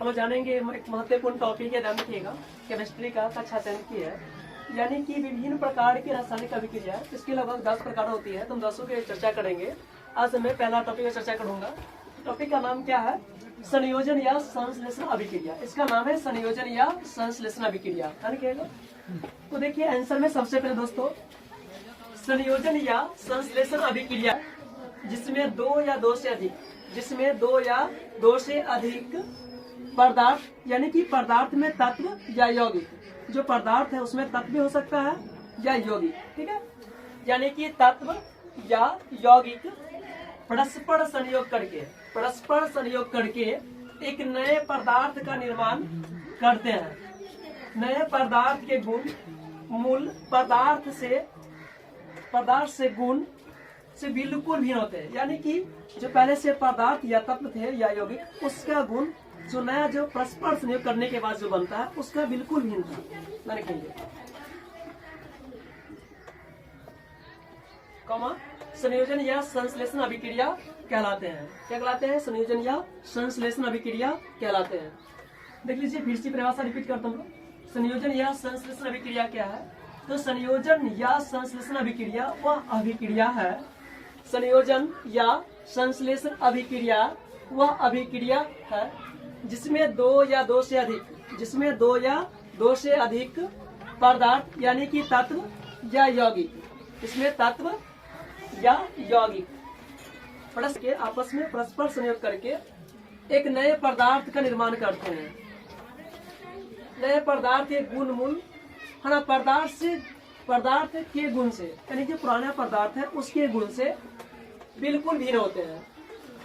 हम जानेंगे एक महत्वपूर्ण टॉपिक है, ध्यान रखिएगा, केमिस्ट्री का कक्षा 10 की है, यानी कि विभिन्न प्रकार की रासायनिक अभिक्रिया। इसके लगभग 10 प्रकार होती है, तुम 10 की चर्चा करेंगे। आज मैं पहला टॉपिक का चर्चा करूंगा। टॉपिक का नाम क्या है? संयोजन या संश्लेषण अभिक्रिया। इसका नाम है संयोजन या संश्लेषण अभिक्रिया। तो देखिए आंसर में सबसे पहले दोस्तों, संयोजन या संश्लेषण अभिक्रिया जिसमें दो या दो से अधिक पदार्थ, यानी कि पदार्थ में तत्व या यौगिक, जो पदार्थ है उसमें तत्व भी हो सकता है या यौगिक, ठीक है, यानी कि तत्व या यौगिक परस्पर संयोग करके एक नए पदार्थ का निर्माण करते हैं। नए पदार्थ के गुण मूल पदार्थ से गुण से बिल्कुल भिन्न होते हैं, यानी कि जो पहले से पदार्थ या तत्व थे या यौगिक, उसका गुण जो नया जो परस्पर संयोग करने के बाद जो बनता है उसका बिल्कुल भिन्न था। संयोजन या संश्लेषण अभिक्रिया कहलाते हैं। क्या कहलाते हैं? संयोजन या संश्लेषण अभिक्रिया कहलाते हैं। देख लीजिए, फिर से परिभाषा रिपीट करता हूँ। संयोजन या संश्लेषण अभिक्रिया क्या है? तो संयोजन या संश्लेषण अभिक्रिया वह अभिक्रिया है। संयोजन या संश्लेषण अभिक्रिया वह अभिक्रिया है जिसमें दो या दो से अधिक पदार्थ, यानी कि तत्व या यौगिक, इसमें तत्व या यौगिक के आपस में परस्पर संयोग करके एक नए पदार्थ का निर्माण करते हैं। नए पदार्थ के गुण मूल है ना, पदार्थ के गुण से, यानी कि पुराना पदार्थ है उसके गुण से बिल्कुल भिन्न होते हैं।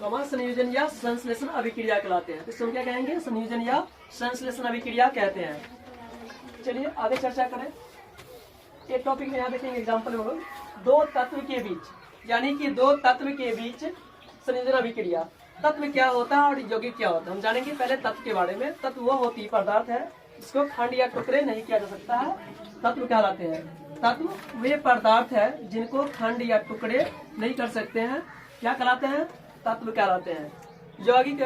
संयोजन या संश्लेषण अभिक्रिया कहलाते हैं। तो हम क्या कहेंगे? संयोजन या संश्लेषण अभिक्रिया कहते हैं। चलिए आगे चर्चा करें। एक टॉपिक में यहाँ देखेंगे एग्जाम्पल में, दो तत्व के बीच, यानी कि दो तत्व के बीच संयोजन अभिक्रिया। तत्व क्या होता है और यौगिक क्या होता है, हम जानेंगे। पहले तत्व के बारे में। तत्व वह होती पदार्थ है जिसको खंड या टुकड़े नहीं किया जा सकता है, तत्व कहलाते हैं। तत्व वे पदार्थ है जिनको खंड या टुकड़े नहीं कर सकते हैं, क्या कहलाते हैं? तत्व कहलाते हैं। यौगिक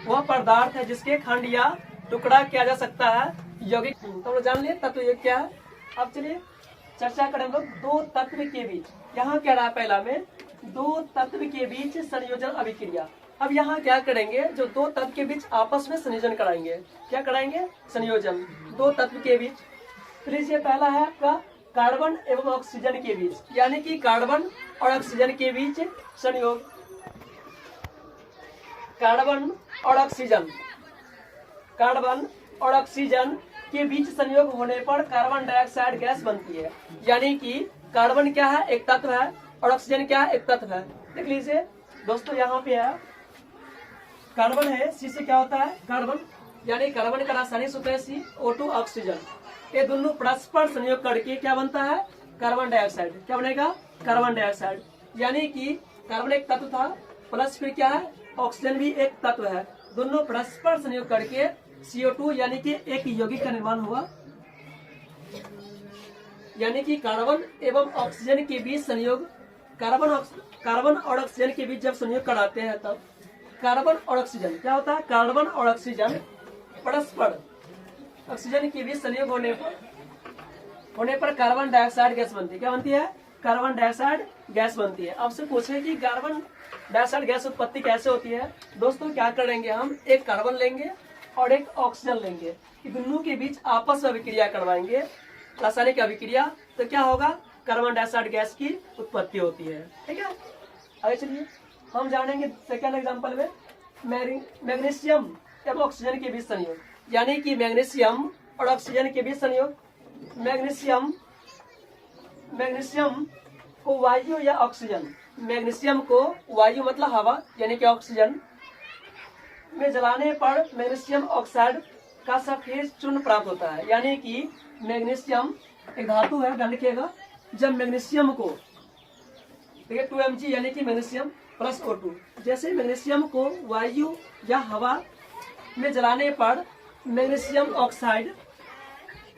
वह पदार्थ है जिसके खंड या टुकड़ा किया जा सकता है, यौगिक। तो हम जान लिए तत्व ये क्या है। अब चलिए चर्चा करें लोग दो तत्व के बीच। यहाँ क्या रहा? पहला में दो तत्व के बीच संयोजन अभिक्रिया। अब यहाँ क्या करेंगे? जो दो तत्व के बीच आपस में संयोजन कराएंगे। क्या कराएंगे? संयोजन दो तत्व के बीच। तो पहला है आपका कार्बन एवं ऑक्सीजन के बीच, यानी कि कार्बन और ऑक्सीजन के बीच संयोग। कार्बन और ऑक्सीजन के बीच संयोग होने पर कार्बन डाइऑक्साइड गैस बनती है। यानी कि कार्बन क्या है? एक तत्व है, और ऑक्सीजन क्या है? एक तत्व है। देख लीजिए दोस्तों, यहाँ पे है कार्बन है, सी से क्या होता है? कार्बन, यानी कार्बन का रासायनिक सूत्र है CO2 ऑक्सीजन। ये दोनों परस्पर संयोग करके क्या बनता है? Carbon dioxide. क्या बनेगा? Carbon dioxide. यानी कि कार्बन एक तत्व था, प्लस फिर क्या है? ऑक्सीजन भी एक तत्व है। दोनों परस्पर संयोग करके CO2 यानी कि एक यौगिक का निर्माण हुआ। यानी कि कार्बन एवं ऑक्सीजन के बीच संयोग, कार्बन और ऑक्सीजन के बीच जब संयोग कराते हैं तब कार्बन और ऑक्सीजन क्या होता है? कार्बन और ऑक्सीजन परस्पर ऑक्सीजन के बीच संयोग होने पर कार्बन डाइऑक्साइड गैस बनती है। क्या बनती है? कार्बन डाइऑक्साइड गैस बनती है। आपसे पूछे कि कार्बन डाइऑक्साइड गैस उत्पत्ति कैसे होती है? दोस्तों क्या करेंगे, हम एक कार्बन लेंगे और एक ऑक्सीजन लेंगे, दोनों के बीच आपस में अभिक्रिया करवाएंगे, रासायनिक अभिक्रिया। तो क्या होगा? कार्बन डाइऑक्साइड गैस की उत्पत्ति होती है। ठीक है, आगे चलिए हम जानेंगे सेकेंड एग्जांपल में मैग्नीशियम एवं ऑक्सीजन के बीच संयोग, यानी कि मैग्नीशियम और ऑक्सीजन के बीच संयोग। मैग्नीशियम को वायु या ऑक्सीजन, मैग्नीशियम को वायु मतलब हवा यानी कि ऑक्सीजन में जलाने पर मैग्नीशियम ऑक्साइड का सफेद चूर्ण प्राप्त होता है। यानी कि मैग्नीशियम एक धातु है, ध्यान रखिएगा। जब मैग्नीशियम को देखिए 2Mg यानी कि मैग्नीशियम प्लस O2, जैसे मैग्नीशियम को वायु या हवा में जलाने पर मैग्नीशियम ऑक्साइड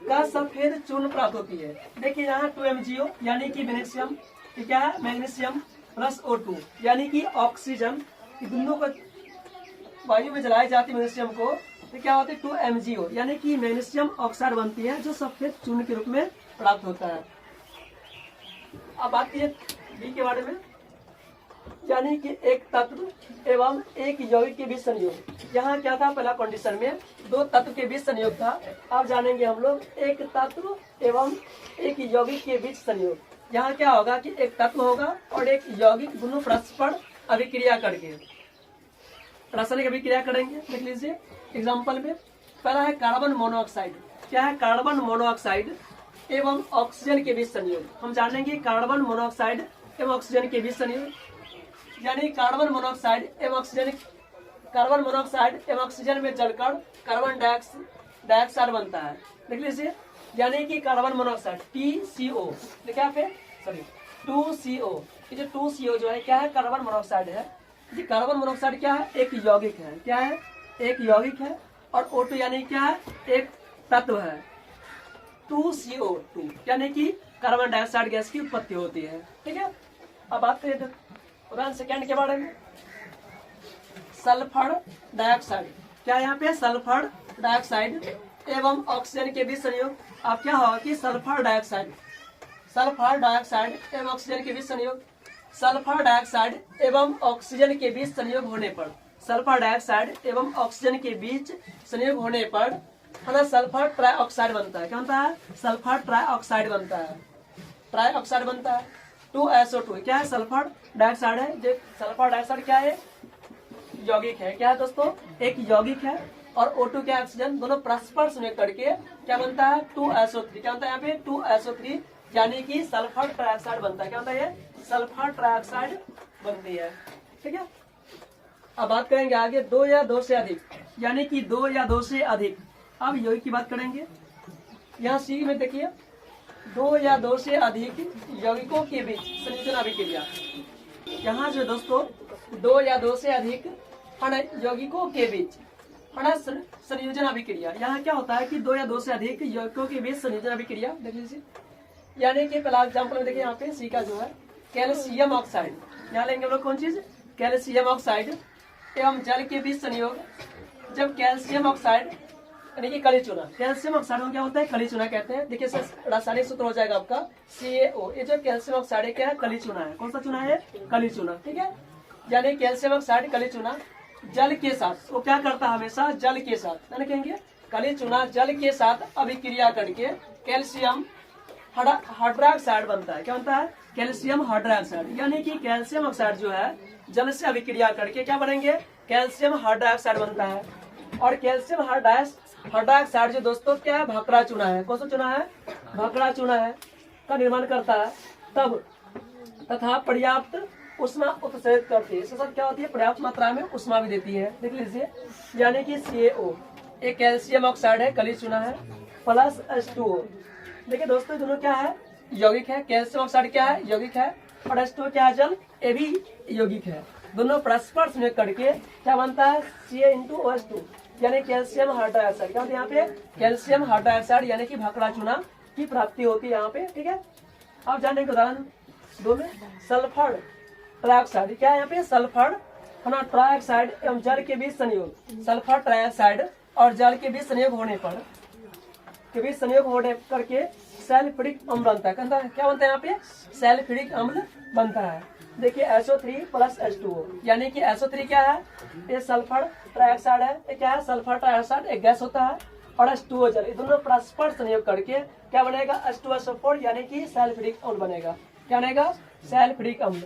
का सफेद चूर्ण प्राप्त होती है। देखिए यहाँ 2MgO यानी कि मैग्नीशियम, क्या है? मैग्नीशियम प्लस O2 यानी कि ऑक्सीजन, दोनों को वायु में जलाई जाती मैग्नीशियम को, तो क्या होता है 2MgO, यानी कि मैग्नीशियम ऑक्साइड बनती है जो सफेद चूर्ण के रूप में प्राप्त होता है। अब बात की बी के बारे में, यानी कि एक तत्व एवं एक यौगिक के बीच संयोग। यहाँ क्या था, पहला कंडीशन में दो तत्व के बीच संयोग था। अब जानेंगे हम लोग एक तत्व एवं एक यौगिक के बीच संयोग। यहाँ क्या होगा कि एक तत्व होगा और एक यौगिक, दोनों परस्पर अभिक्रिया करके रासायनिक अभिक्रिया करेंगे। देख लीजिए एग्जाम्पल में, पहला है कार्बन मोनोऑक्साइड। क्या है, कार्बन मोनोऑक्साइड एवं ऑक्सीजन के बीच संयोग। हम जानेंगे कार्बन मोनोऑक्साइड एवं ऑक्सीजन के बीच संयोग, यानी कार्बन मोनोऑक्साइड एवं ऑक्सीजन में जलकर कार्बन डाइऑक्साइड बनता है। देख लीजिए, यानी कि कार्बन मोनोऑक्साइड TCO, देखिए यहाँ पे सॉरी 2CO, ये जो 2CO जो है क्या है, कार्बन मोनोऑक्साइड है। ये कार्बन मोनोऑक्साइड क्या है, एक यौगिक है। क्या है, एक यौगिक है। और O2 यानी क्या है, एक तत्व है। 2CO2 यानी कि कार्बन डाइऑक्साइड गैस की उत्पत्ति होती है। ठीक है, अब बात करें उदाहरण सेकेंड के बारे में, सल्फर डाइऑक्साइड। क्या यहाँ पे सल्फर डाइऑक्साइड एवं ऑक्सीजन के बीच संयोग। अब क्या होगा कि सल्फर डाइऑक्साइड एवं ऑक्सीजन के बीच संयोग, सल्फर डाइऑक्साइड एवं ऑक्सीजन के बीच संयोग होने पर, सल्फर डाइऑक्साइड एवं ऑक्सीजन के बीच संयोग होने पर है ना सल्फर ट्राइऑक्साइड बनता है। क्या बनता है, सल्फर ट्राइऑक्साइड बनता है। ट्राइऑक्साइड बनता है 2SO2। क्या है, सल्फर डाइऑक्साइड है। जो सल्फर डाइऑक्साइड क्या है, यौगिक है। क्या है दोस्तों, एक यौगिक है। और O2 के ऑक्सीजन दोनों परस्पर संयोग करके क्या बनता है, 2SO3। क्या बनता है यहाँ पे 2SO3, यानी कि सल्फर ट्राइऑक्साइड बनता है। क्या बनता है, सल्फर ट्राइऑक्साइड बनती है। ठीक है, अब बात करेंगे आगे दो या दो से अधिक, यानी कि दो या दो से अधिक। अब यौगिक की बात करेंगे। यहाँ सी में देखिए, दो या दो से अधिक यौगिकों के बीच संयोजन अभिक्रिया। यहाँ जो दोस्तों दो या दो से अधिक यौगिकों के बीच संयोजन अभिक्रिया, यहाँ क्या होता है कि दो या दो से अधिक यौगिकों के बीच संयोजन अभिक्रिया। देख लीजिए, यानी कि पहला एग्जाम्पल में देखिए यहाँ पे सी का जो है कैल्शियम ऑक्साइड। यहाँ लेंगे हम लोग कौन चीज, कैल्शियम ऑक्साइड एवं जल के बीच संयोग। जब कैल्शियम ऑक्साइड यानी कि कली चूना, कैल्शियम ऑक्साइड में क्या होता है, कली चूना कहते हैं। देखिए रासायनिक सूत्र हो जाएगा आपका CaO। ये जो कैल्शियम ऑक्साइड है क्या है, कली चूना है। कौन सा चूना है, कली चूना। ठीक है, यानी कैल्शियम ऑक्साइड कली चूना जल के साथ, वो क्या करता है हमेशा जल के साथ, यानी कहेंगे कली चूना जल के साथ अभिक्रिया करके कैल्शियम हाइड्रोक्साइड बनता है। क्या बनता है, कैल्शियम हाइड्रोक्साइड। यानी कि कैल्शियम ऑक्साइड जो है जल से अभिक्रिया करके क्या बनेंगे, कैल्शियम हाइड्रोक्साइड बनता है। और कैल्शियम हाइड्रोक्साइड जो दोस्तों क्या है, भाखड़ा चूना है। कौन सा चूना है, भाखड़ा चूना है का निर्माण करता है तब तथा पर्याप्त उष्मा उत्सर्जित करती है। इसके साथ क्या होती है, पर्याप्त मात्रा में उष्मा भी देती है। देख लीजिए, यानी कि CaO एक कैल्शियम ऑक्साइड है, कली चूना है, प्लस H2O। देखिए दोस्तों दोनों क्या है, यौगिक है। कैल्शियम ऑक्साइड क्या है, यौगिक है। और H2O क्या है, जल, ये भी यौगिक है। दोनों परस्पर संयोग करके क्या बनता है, Ca*OH2, यानी कैल्शियम हाइड्रोक्साइड। क्या होता है यहाँ पे, कैल्शियम हाइड्रोक्साइड यानी कि भाखड़ा चूना की प्राप्ति होती है यहाँ पे। ठीक है, अब जानने के उदाहरण दो में, सल्फर ट्राइऑक्साइड। क्या है यहाँ पे, सल्फर ट्राइऑक्साइड एवं जल के बीच संयोग। सल्फर ट्राइऑक्साइड और जल के बीच संयोग होने पर करके सल्फ्यूरिक अम्ल बनता है। क्या बनता है यहाँ पे, सल्फ्यूरिक अम्ल बनता है। देखिए SO3 प्लस H2O, यानी कि SO3 क्या है, ये सल्फर ट्राइऑक्साइड है। ये क्या है, सल्फर ट्राइऑक्साइड एक गैस होता है। और H2O जल, ये दोनों परस्पर संयोग करके क्या बनेगा, H2SO4 यानी कि सल्फ्यूरिक अम्ल बनेगा। क्या बनेगा, सल्फ्यूरिक अम्ल।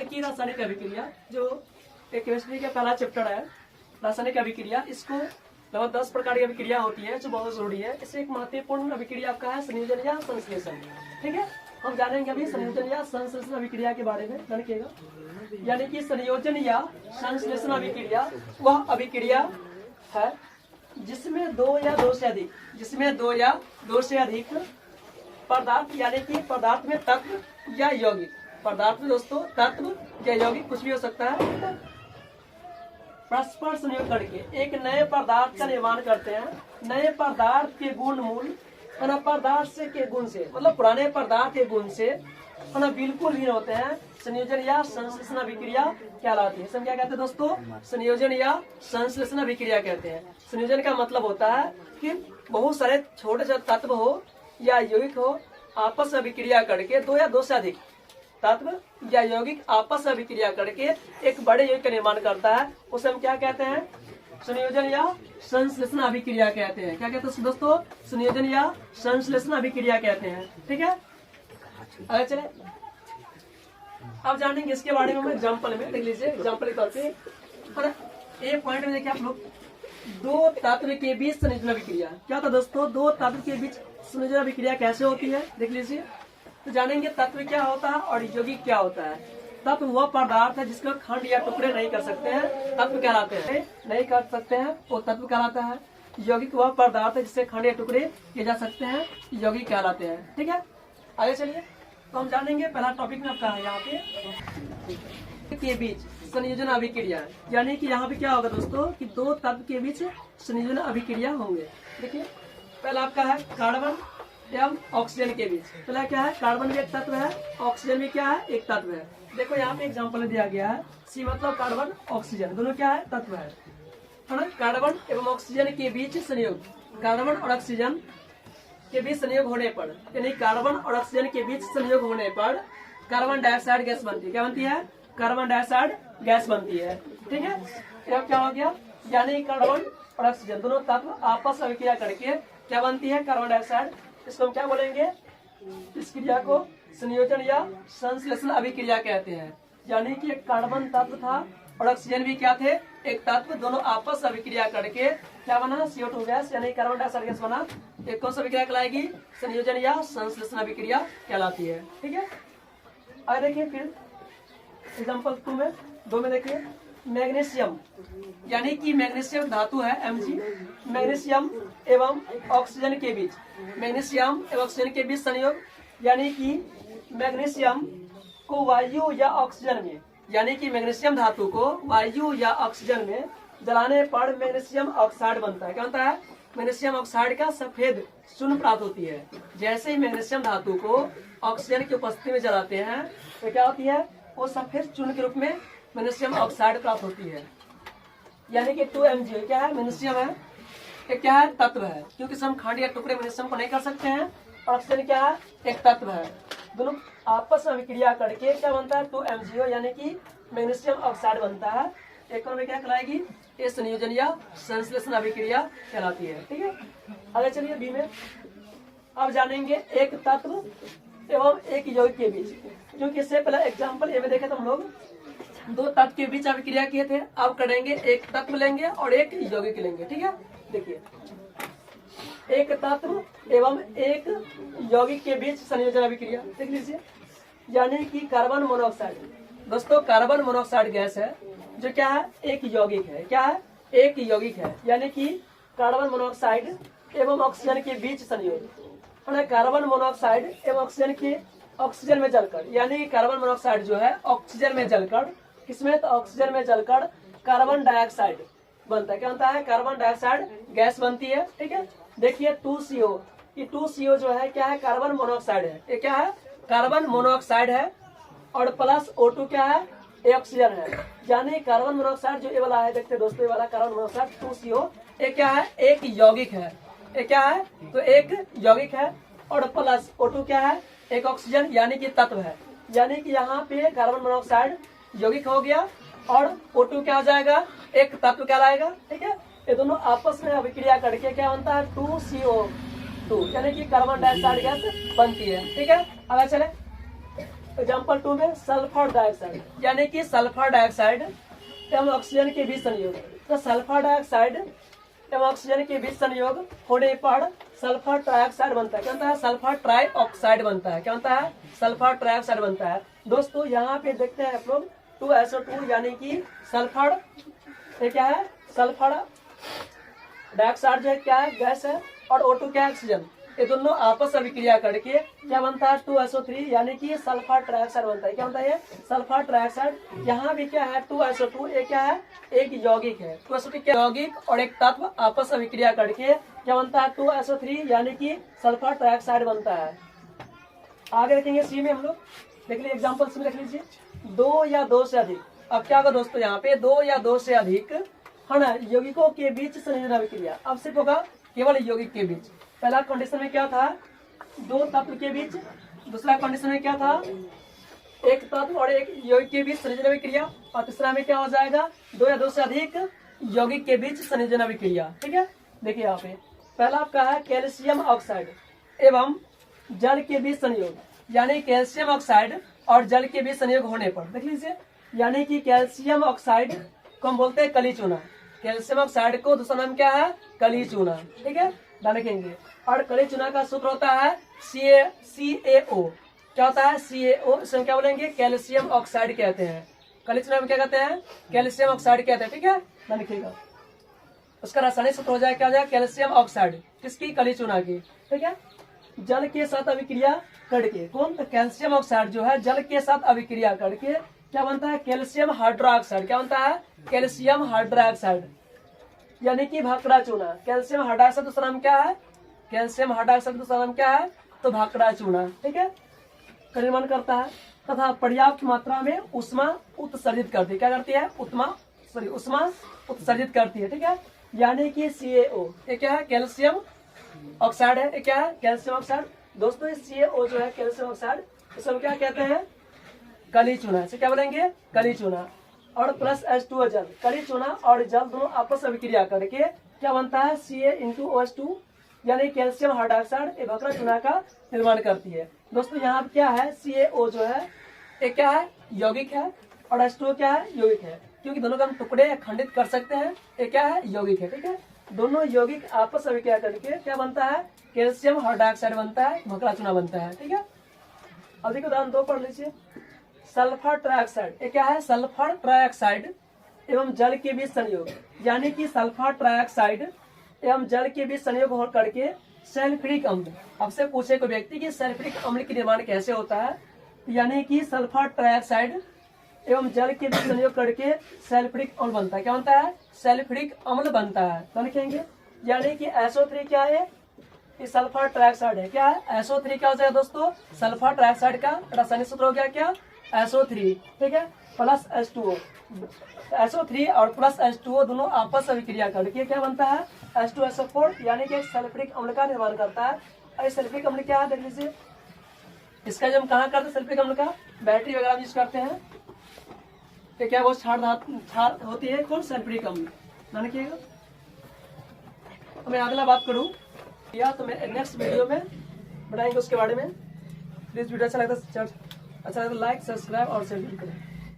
की रासायनिक अभिक्रिया जो केमिस्ट्री का पहला चैप्टर है, रासायनिक अभिक्रिया, इसको लगभग 10 प्रकार की अभिक्रिया होती है जो बहुत जरूरी है। इससे एक महत्वपूर्ण अभिक्रिया आपका है संयोजन या संश्लेषण। ठीक है, हम जानेंगे अभी संयोजन या संश्लेषण अभिक्रिया के बारे में। जानिएगा, यानी कि संयोजन या संश्लेषण अभिक्रिया वह अभिक्रिया है जिसमें दो या दो से अधिक पदार्थ, यानी कि पदार्थ में तत्व या यौगिक, पदार्थ में दोस्तों तत्व या यौगिक कुछ भी हो सकता है, परस्पर संयोग करके एक नए पदार्थ का निर्माण करते हैं। नए पदार्थ के गुण मूल पदार्थ से के गुण से, मतलब पुराने पदार्थ के गुण से है ना, बिल्कुल भिन्न होते हैं, संयोजन या संश्लेषण अभिक्रिया कहलाती है। क्या कहते हैं दोस्तों? संयोजन या संश्लेषण अभिक्रिया कहते हैं। संयोजन का मतलब होता है कि बहुत सारे छोटे छोटे तत्व हो या यौगिक हो, आपस में अभिक्रिया करके दो या दो से अधिक तत्व या यौगिक आपस में अभिक्रिया करके एक बड़े यौगिक का निर्माण करता है, उसे हम क्या कहते हैं? संयोजन या संश्लेषण अभिक्रिया कहते हैं। क्या कहते हैं दोस्तों? संयोजन या संश्लेषण अभिक्रिया कहते हैं। ठीक है, आगे चले। अब जानेंगे इसके बारे में एग्जाम्पल में, देख लीजिए एग्जाम्पल के तौर पे, है ना। एक पॉइंट में देखिए आप लोग, दो तत्व के बीच संयोजन अभिक्रिया। क्या था दोस्तों? दो तत्व के बीच संयोजन अभिक्रिया कैसे होती है, देख लीजिए। तो जानेंगे तत्व क्या होता है और यौगिक क्या होता है। तत्व वह पदार्थ है जिसका खंड या टुकड़े नहीं कर सकते हैं, तत्व कहलाते हैं। नहीं कर सकते हैं वो तत्व कहलाता है। यौगिक वह पदार्थ है जिससे खंड या टुकड़े किए जा सकते हैं, यौगिक कहलाते हैं। ठीक है, आगे चलिए। तो हम जानेंगे पहला टॉपिक में आपका है यहाँ पे के बीच संयोजन अभिक्रिया, यानी कि यहाँ पे क्या होगा दोस्तों कि दो तत्व के बीच संयोजन अभिक्रिया होंगे। देखिए पहला आपका है कार्बन एवं ऑक्सीजन के बीच। पहला क्या है? कार्बन भी एक तत्व है, ऑक्सीजन भी क्या है? एक तत्व है। देखो यहाँ पे एग्जाम्पल दिया गया है, सी मतलब कार्बन ऑक्सीजन दोनों क्या है? तत्व है ना। कार्बन एवं ऑक्सीजन के बीच संयोग, कार्बन और ऑक्सीजन के बीच संयोग होने पर, यानी कार्बन और ऑक्सीजन के बीच संयोग होने पर कार्बन डाइऑक्साइड गैस बनती है। क्या बनती है? कार्बन डाइऑक्साइड गैस बनती है। ठीक है, अब क्या हो गया? यानी कार्बन और ऑक्सीजन दोनों तत्व आपस में अभिक्रिया करके क्या बनती है? Carbon dioxide. इसको हम क्या बोलेंगे? इस क्रिया को संयोजन या संश्लेषण अभिक्रिया कहते हैं। यानी कि एक कार्बन तत्व था और ऑक्सीजन भी क्या थे? एक तत्व, दोनों आपस में अभिक्रिया करके क्या बना? CO2 गैस यानी कार्बन डाइऑक्साइड गैस बना। एक कौन सा अभिक्रिया कहलाएगी? संयोजन या संश्लेषण अभिक्रिया कहलाती है। ठीक है, आगे देखिए फिर एग्जाम्पल 2 में देखिए मैग्नीशियम, यानी कि मैग्नीशियम धातु है Mg। मैग्नीशियम एवं ऑक्सीजन के बीच, मैग्नीशियम एवं ऑक्सीजन के बीच संयोग, यानी कि मैग्नीशियम को वायु या ऑक्सीजन में, यानी कि मैग्नीशियम धातु को वायु या ऑक्सीजन में जलाने पर मैग्नीशियम ऑक्साइड बनता है। क्या बनता है? मैग्नीशियम ऑक्साइड का सफेद चूर्ण प्राप्त होती है। जैसे ही मैग्नीशियम धातु को ऑक्सीजन की उपस्थिति में जलाते हैं तो क्या होती है? वो सफेद चूर्ण के रूप में मैग्नीशियम ऑक्साइड प्राप्त होती है। यानी कि 2Mg क्या है? मैग्नीशियम है, ये क्या है? तत्व है, क्योंकि हम खंड या टुकड़े मैग्नीशियम को नहीं कर सकते हैं। और ऑक्सीजन क्या है? एक तत्व है। दोनों आपस में अभिक्रिया करके क्या बनता है? 2MgO यानी कि मैग्नीशियम ऑक्साइड बनता है। एक और में क्या कहलाएगी? ये संयोजन या संश्लेषण अभिक्रिया कहलाती है। ठीक है, आगे चलिए बी में। अब जानेंगे एक तत्व एवं एक यौगिक के बीच, क्योंकि इससे पहले एग्जाम्पल ए में देखे तो हम लोग दो तत्व के बीच अभिक्रिया किए थे। अब करेंगे एक तत्व लेंगे और एक यौगिक लेंगे। ठीक है, देखिए एक तत्व एवं एक यौगिक के बीच संयोजन अभिक्रिया देख लीजिए, यानी कि कार्बन मोनोऑक्साइड। दोस्तों कार्बन मोनोऑक्साइड गैस है जो क्या है? एक यौगिक है। क्या है? एक यौगिक है, यानी कि कार्बन मोनोऑक्साइड एवं ऑक्सीजन के बीच संयोग, कार्बन मोनोऑक्साइड एवं ऑक्सीजन के ऑक्सीजन में जलकर, यानी कार्बन मोनोऑक्साइड जो है ऑक्सीजन में जलकर, किसमें? तो ऑक्सीजन में जलकर कार्बन डाइऑक्साइड बनता है। क्या बनता है? कार्बन डाइऑक्साइड गैस बनती है। ठीक है, देखिए 2CO, ये 2CO जो है क्या है? कार्बन मोनोऑक्साइड है। ये क्या है? कार्बन मोनोऑक्साइड है। और प्लस O2 क्या है? ये ऑक्सीजन है। यानी कार्बन मोनोऑक्साइड जो ये वाला है, देखते दोस्तों ये वाला कार्बन मोनोऑक्साइड 2CO, ये क्या है? एक यौगिक है। ये क्या है? तो एक यौगिक है। और प्लस O2 क्या है? एक ऑक्सीजन यानी कि तत्व है। यानी कि यहाँ पे कार्बन मोनोऑक्साइड यौगिक हो गया और O2 क्या हो जाएगा? एक तत्व कहलाएगा। ठीक है, ये दोनों आपस में अभिक्रिया करके क्या बनता है? 2CO2 यानी कि कार्बन डाइऑक्साइड गैस बनती है। ठीक है, आगे चले एग्जाम्पल 2 में सल्फर डाइऑक्साइड, यानी कि सल्फर डाइऑक्साइड एवं ऑक्सीजन के बीच संयोग। तो सल्फर डाइऑक्साइड एवं ऑक्सीजन के बीच संयोग होने पर सल्फर ट्राइऑक्साइड बनता है। क्या बनता है? सल्फर ट्राइऑक्साइड बनता है। क्या बनता है? सल्फर ट्राइऑक्साइड बनता है। दोस्तों यहाँ पे देखते हैं आप लोग 2SO2 यानी कि सल्फर, ये क्या है? सल्फर डाइऑक्साइड जो है क्या है? गैस है। और O2 क्या है? ऑक्सीजन। ये दोनों आपस में अभिक्रिया करके क्या बनता है? 2SO3 यानी कि सल्फर ट्राइऑक्साइड बनता है। क्या बनता है? Sulphur trioxide. यहाँ भी क्या है? 2SO2, ये क्या है? एक यौगिक है। 2SO2 क्या? यौगिक और एक तत्व आपस में अभिक्रिया करके क्या बनता है? 2SO3 यानी कि सल्फर ट्राइऑक्साइड बनता है। आगे देखेंगे सी में हम लोग देख लीजिए एग्जाम्पल्स में देख लीजिए, 2 या 2 से अधिक। अब क्या होगा दोस्तों, यहाँ पे 2 या 2 से अधिक है ना यौगिकों के बीच संयोजन अभिक्रिया। अब सिर्फ होगा केवल यौगिक के बीच। पहला कंडीशन में क्या था, 2 तत्व के बीच। दूसरा कंडीशन में क्या था, 1 तत्व और 1 यौगिक के बीच संयोजन अभिक्रिया। और तीसरा में क्या हो जाएगा, 2 या 2 से अधिक यौगिक के बीच संयोजन अभिक्रिया। ठीक है, देखिए यहाँ पे पहला आपका है कैल्शियम ऑक्साइड एवं जल के बीच संयोग, यानी कैल्शियम ऑक्साइड और जल के बीच संयोग होने पर, देख लीजिए, यानी कि कैल्शियम ऑक्साइड को हम बोलते हैं कली चूना। कैल्शियम ऑक्साइड को दूसरा नाम क्या है, कली चूना। ठीक है, ध्यान रखेंगे। और कली चूना का सूत्र होता है CaO। क्या होता है, CaO। इसमें क्या बोलेंगे, कैल्शियम ऑक्साइड कहते हैं। कली चूना में क्या कहते हैं, कैल्शियम ऑक्साइड कहते हैं। ठीक है, ध्यान रखिएगा। उसका रासायनिक सूत्र हो जाएगा, क्या हो जाएगा, कैल्शियम ऑक्साइड, किसकी, कली चूना की। ठीक है, जल के साथ अभिक्रिया करके, कौन, तो कैल्शियम ऑक्साइड जो है जल के साथ अभिक्रिया करके क्या बनता है, कैल्शियम हाइड्रोक्साइड। क्या बनता है, कैल्शियम हाइड्रोक्साइड, यानी कि भाखड़ा चूना। कैल्शियम हाइड्रोक्साइड दूसरा नाम क्या है, कैल्शियम हाइड्रोक्साइड दूसरा नाम क्या है, तो भाखड़ा चूना। ठीक है, का निर्माण करता है तथा पर्याप्त मात्रा में उष्मा उत्सर्जित करती है। क्या करती है, उष्मा उत्सर्जित करती है। ठीक है, यानी कि CaO ये क्या है, कैल्शियम ऑक्साइड है। ये क्या है, कैल्शियम ऑक्साइड। दोस्तों ये CaO जो है कैल्शियम ऑक्साइड, इसे हम क्या कहते हैं, कली चूना। इसे क्या बोलेंगे, कली चूना। और प्लस H2O जल, कली चूना और जल दोनों आपस में अभिक्रिया करके क्या बनता है, CaOH2, यानी कैल्शियम हाइड्रोक्साइड। ये भाखड़ा चूना का निर्माण करती है। दोस्तों यहाँ पे क्या है, CaO जो है ये क्या है, यौगिक है, और H2O क्या है, यौगिक है, क्योंकि दोनों का हम टुकड़े खंडित कर सकते हैं। ये क्या है, यौगिक है। ठीक है, दोनों यौगिक आपस में अभिक्रिया करके क्या बनता है, कैल्शियम हाइड्रोक्साइड बनता है, भाखड़ा चूना बनता है। ठीक है, अब देखिए उदाहरण 2 पढ़ लीजिए। सल्फर ट्राइऑक्साइड, ये क्या है, सल्फर ट्राइऑक्साइड एवं जल के बीच संयोग, यानी कि सल्फर ट्राइऑक्साइड एवं जल के बीच संयोग हो करके सल्फ्यूरिक अम्ल। आपसे पूछे कोई व्यक्ति कि सल्फ्यूरिक अम्ल की निर्माण कैसे होता है, यानी कि सल्फर ट्राइऑक्साइड एवं जल के बीच संयोग करके सल्फ्यूरिक अम्ल बनता है। क्या बनता है, सल्फ्यूरिक अम्ल बनता है। तो लिखेंगे, यानी कि SO3 क्या है, ये सल्फर ट्राइऑक्साइड है। क्या है, SO3 क्या हो जाएगा दोस्तों, सल्फर ट्राइऑक्साइड का रासायनिक सूत्र हो गया क्या, SO3। ठीक है, प्लस H2O। SO3 और प्लस H2O दोनों आपस में अभिक्रिया करके क्या बनता है, H2SO4, यानी कि सल्फ्यूरिक अम्ल का निर्माण करता है। और सल्फ्यूरिक अम्ल क्या है, देख लीजिए, इसका जब हम कहाँ करते हैं, सल्फ्यूरिक अम्ल का बैटरी वगैरह यूज करते हैं। कि क्या वो क्षार होती है, कौन, सल्फ्यूरिक अम्ल। ध्यान रखिएगा। मैं अगला बात करूँ या तो मैं नेक्स्ट वीडियो में बताएंगे उसके बारे में। प्लीज वीडियो अच्छा लगता है लाइक, सब्सक्राइब और शेयर करें।